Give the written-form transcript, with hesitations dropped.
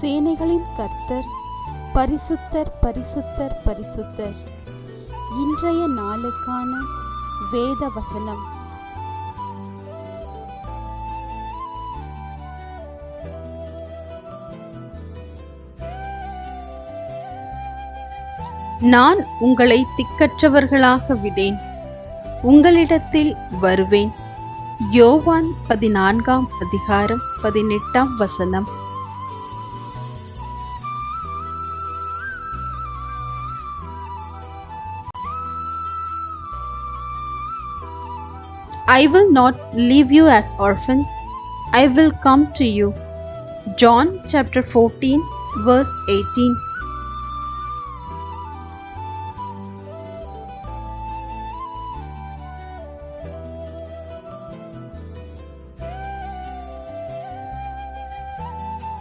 சேனைகளின் கர்த்தர் பரிசுத்தர் பரிசுத்தர் பரிசுத்தர். இன்றைய நாளுக்கான வேத வசனம். நான் உங்களை திக்கற்றவர்களாக விடேன், உங்களிடத்தில் வருவேன். யோவான் 14ஆம் அதிகாரம் 18ஆம் வசனம். I will not leave you as orphans, I will come to you. John chapter 14 verse 18.